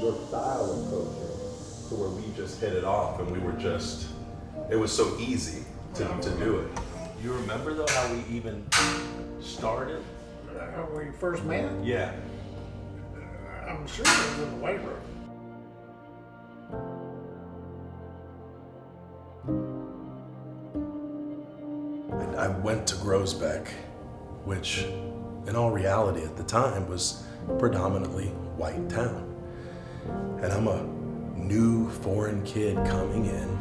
your style of coaching to where we just hit it off and we were just, it was so easy to do it. You remember though how we even started? When we first met? Yeah. I'm sure it was in the weight room. I went to Groesbeck, which in all reality at the time was predominantly white town. And I'm a new foreign kid coming in,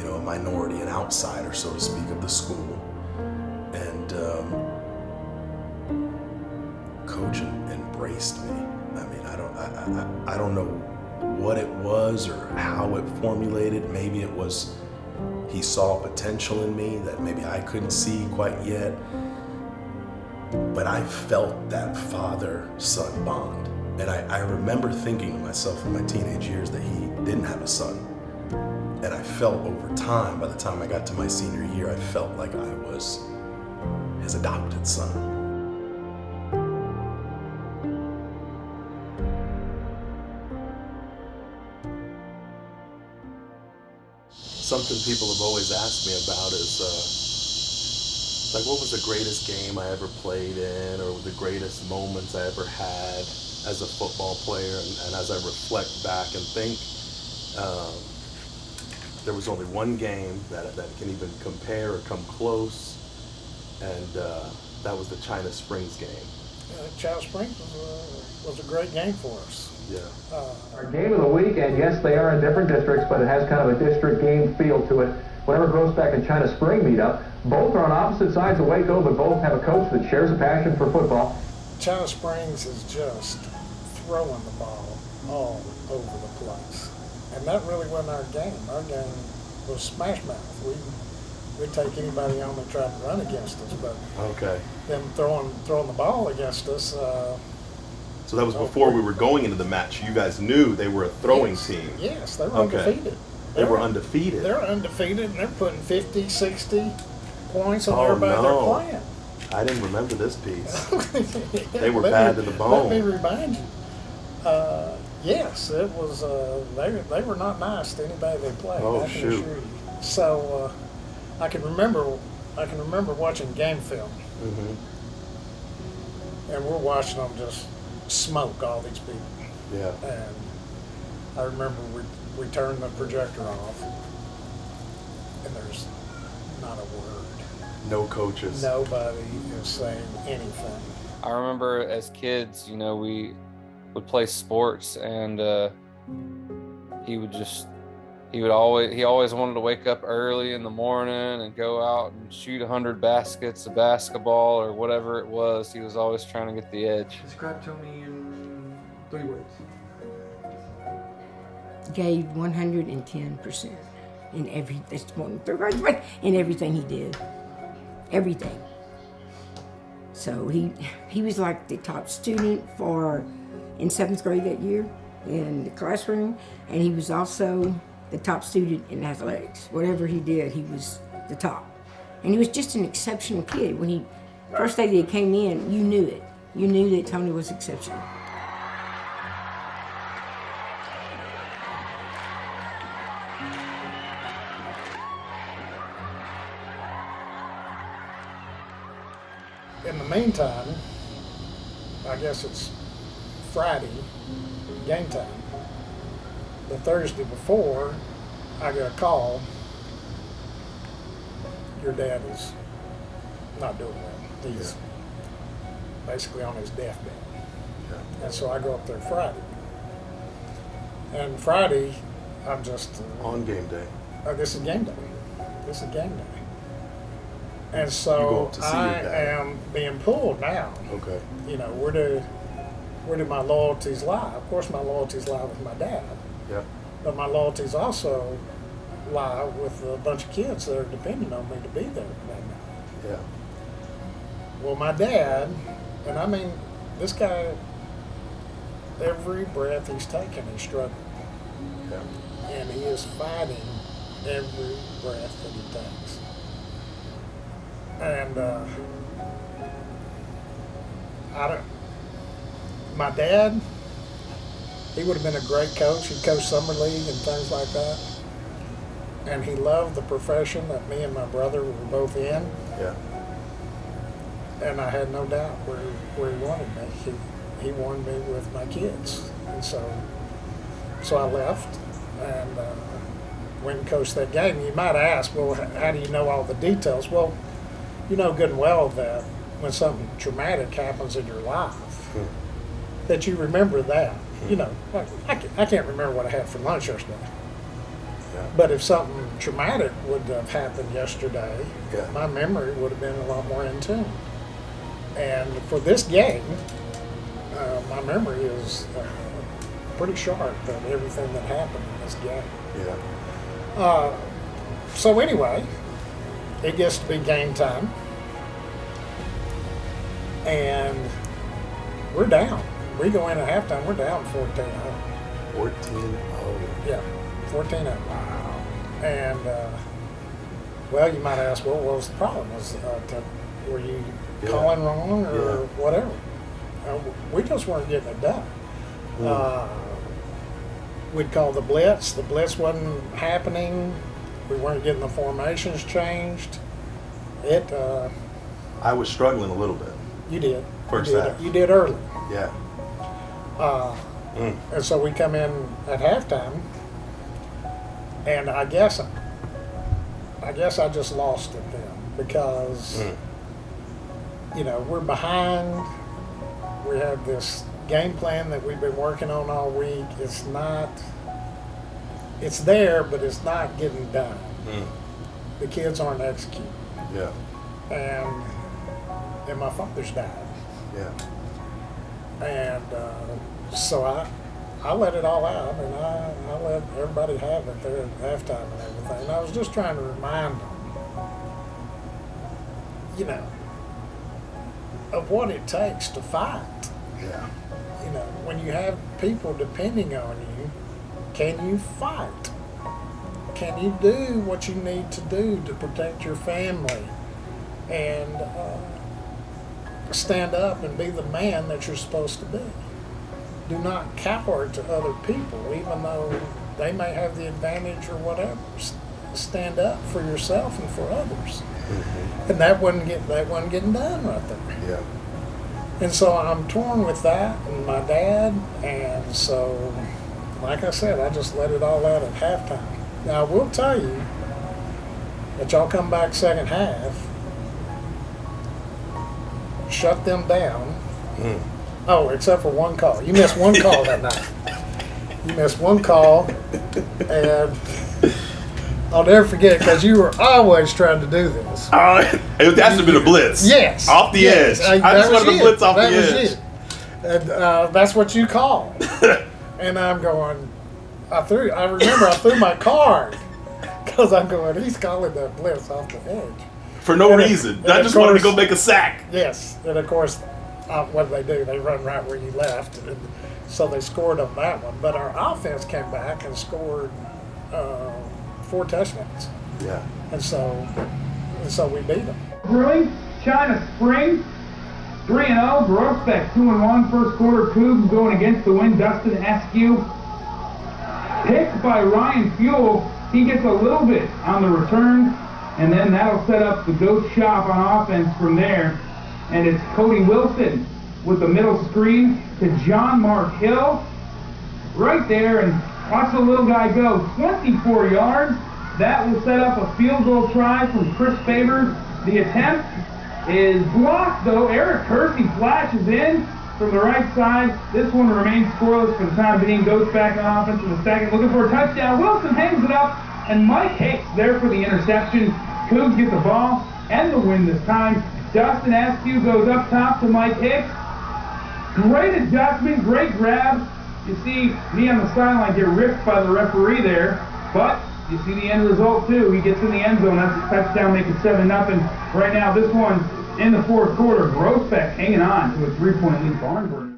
a minority, an outsider, so to speak, of the school. And coach embraced me. I mean, I don't know what it was or how it formulated. Maybe it was he saw potential in me that maybe I couldn't see quite yet. But I felt that father-son bond. And I remember thinking to myself in my teenage years that he didn't have a son. And I felt over time, by the time I got to my senior year, I felt like I was his adopted son. Something people have always asked me about is, like, what was the greatest game I ever played in, or the greatest moments I ever had as a football player? And as I reflect back and think, there was only one game that can even compare or come close, and that was the China Springs game. China Springs was a great game for us. Yeah. Our game of the week, and yes, they are in different districts, but it has kind of a district game feel to it. Whenever Groesbeck and China Spring meet up, both are on opposite sides of Waco, but both have a coach that shares a passion for football. China Springs is just throwing the ball all over the place. And that really wasn't our game. Our game was smash mouth. We'd take anybody on that tried to run against us, but Okay. them throwing the ball against us. So that was before we were going into the match. You guys knew they were a throwing yes, team. Yes, they were Okay. undefeated. They were undefeated. They're undefeated, and they're putting 50, 60 points on Oh, everybody no. they're playing. I didn't remember this piece. Yeah, They were let bad me- to the bone. Let me remind you. Yes, it was. They were not nice to anybody they played. Oh, I can shoot. assure you. So I can remember watching game film, Mm-hmm. and we're watching them just smoke all these people. Yeah. And I remember we turned the projector off, and there's not a word. No coaches. Nobody is saying anything. I remember as kids, we would play sports, and he always wanted to wake up early in the morning and go out and shoot 100 baskets of basketball or whatever it was. He was always trying to get the edge. Describe to me in 3 words. Gave 110% in everything he did. Everything. So he was like the top student in 7th grade that year in the classroom, and he was also the top student in athletics. Whatever he did, he was the top. And he was just an exceptional kid. When first day that he came in, you knew it. You knew that Tony was exceptional. In the meantime, I guess it's Friday, game time. The Thursday before, I get a call. Your dad is not doing well. He's basically on his deathbed. Yeah. And so I go up there Friday. And Friday, I'm just... On game day. This is game day. This is game day. And You go so up to see your I dad. am being pulled now. Okay. Where do my loyalties lie? Of course my loyalties lie with my dad. Yeah. But my loyalties also lie with a bunch of kids that are depending on me to be there that night. Yeah. Well, my dad, and I mean, this guy, every breath he's taking, he's struggling. Yeah. And he is fighting every breath that he takes. And my dad, he would have been a great coach. He coached summer league and things like that. And he loved the profession that me and my brother were both in. Yeah. And I had no doubt where he wanted me. He wanted me with my kids. And so I left and went and coached that game. You might ask, well, how do you know all the details? Well, you know good and well that when something traumatic happens in your life, that you remember that. You know, like, I can't remember what I had for lunch yesterday. Yeah. But if something traumatic would have happened yesterday, Yeah. my memory would have been a lot more in tune. And for this game, my memory is pretty sharp of everything that happened in this game. Yeah. So anyway, it gets to be game time. And we're down. We go in at halftime, we're down 14-0. 14-0. Yeah, 14-0. Wow. And, well, you might ask, well, what was the problem? Were you calling wrong or whatever? We just weren't getting it done. We'd call the blitz. The blitz wasn't happening. We weren't getting the formations changed. I was struggling a little bit. You did. First you did, half. You did early. Yeah. And so we come in at halftime, and I guess I just lost it then because, you know, we're behind. We have this game plan that we've been working on all week. It's there, but it's not getting done. The kids aren't executing. Yeah. And my father's died. Yeah. And so I let it all out, and I let everybody have it there at halftime and everything. And I was just trying to remind them, you know, of what it takes to fight. Yeah. You know, when you have people depending on you, can you fight? Can you do what you need to do to protect your family and stand up and be the man that you're supposed to be? Do not cower to other people, even though they may have the advantage or whatever. Stand up for yourself and for others. And that wasn't getting done right there. Yeah. And so I'm torn with that and my dad, and so, like I said, I just let it all out at halftime. Now, I will tell you that y'all come back second half, shut them down. Oh, except for one call. You missed one call that night. You missed one call, and I'll never forget because you were always trying to do this. It has to have been a blitz. Yes. Off the edge. I just wanted to blitz off the edge. And that's what you called. And I'm going, I remember I threw my card because I'm going, he's calling that blitz off the edge. For no reason. I just wanted to go make a sack. Yes. And of course, what do? They run right where you left. And so they scored on that one. But our offense came back and scored 4 touchdowns. Yeah. And so we beat them. Brewing, China Spring, 3-0. Groesbeck 2-1. First quarter, Cougs going against the wind. Dustin Askew picked by Ryan Fuel. He gets a little bit on the return, and then that'll set up the Ghost Shop on offense from there. And it's Cody Wilson with the middle screen to John Mark Hill. Right there, and watch the little guy go. 24 yards. That will set up a field goal try from Chris Favors. The attempt is blocked, though. Eric Kersey flashes in from the right side. This one remains scoreless for the time being. Goes back on offense in the second, looking for a touchdown. Wilson hangs it up, and Mike Hicks there for the interception. Cougs get the ball and the win this time. Dustin Askew goes up top to Mike Hicks. Great adjustment, great grab. You see me on the sideline get ripped by the referee there, but you see the end result too. He gets in the end zone. That's a touchdown, make it 7-0. Right now, this one in the fourth quarter. Groesbeck hanging on to a 3-point lead. Barnburner.